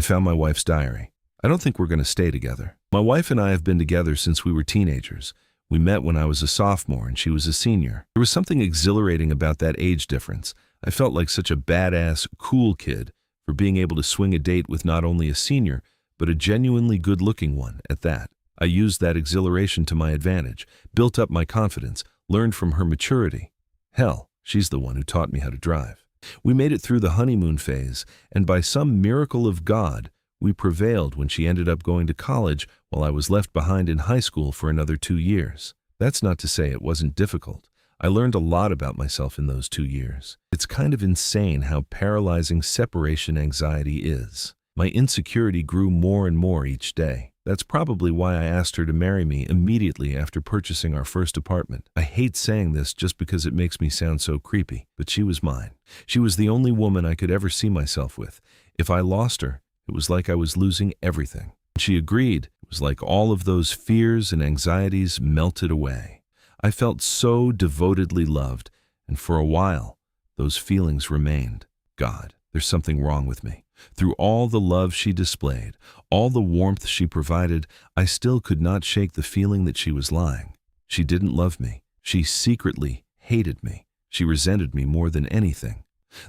found my wife's diary. I don't think we're going to stay together. My wife and I have been together since we were teenagers. We met when I was a sophomore and she was a senior. There was something exhilarating about that age difference. I felt like such a badass, cool kid for being able to swing a date with not only a senior, but a genuinely good-looking one at that. I used that exhilaration to my advantage, built up my confidence, learned from her maturity. Hell, she's the one who taught me how to drive. We made it through the honeymoon phase, and by some miracle of God, we prevailed when she ended up going to college while I was left behind in high school for another 2 years. That's not to say it wasn't difficult. I learned a lot about myself in those 2 years. It's kind of insane how paralyzing separation anxiety is. My insecurity grew more and more each day. That's probably why I asked her to marry me immediately after purchasing our first apartment. I hate saying this just because it makes me sound so creepy, but she was mine. She was the only woman I could ever see myself with. If I lost her, it was like I was losing everything. When she agreed, it was like all of those fears and anxieties melted away. I felt so devotedly loved, and for a while, those feelings remained. God, there's something wrong with me. Through all the love she displayed, all the warmth she provided, I still could not shake the feeling that she was lying. She didn't love me. She secretly hated me. She resented me more than anything.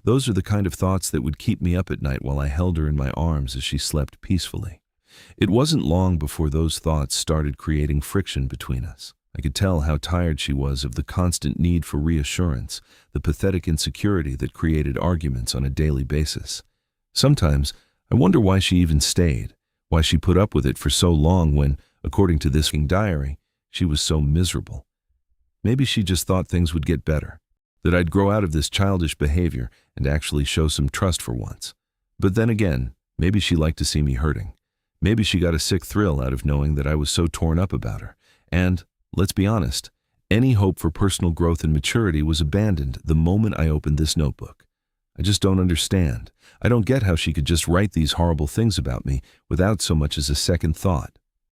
Those are the kind of thoughts that would keep me up at night while I held her in my arms as she slept peacefully. It wasn't long before those thoughts started creating friction between us. I could tell how tired she was of the constant need for reassurance, the pathetic insecurity that created arguments on a daily basis. Sometimes, I wonder why she even stayed, why she put up with it for so long when, according to this diary, she was so miserable. Maybe she just thought things would get better, that I'd grow out of this childish behavior and actually show some trust for once. But then again, maybe she liked to see me hurting. Maybe she got a sick thrill out of knowing that I was so torn up about her. And, let's be honest, any hope for personal growth and maturity was abandoned the moment I opened this notebook. I just don't understand. I don't get how she could just write these horrible things about me without so much as a second thought.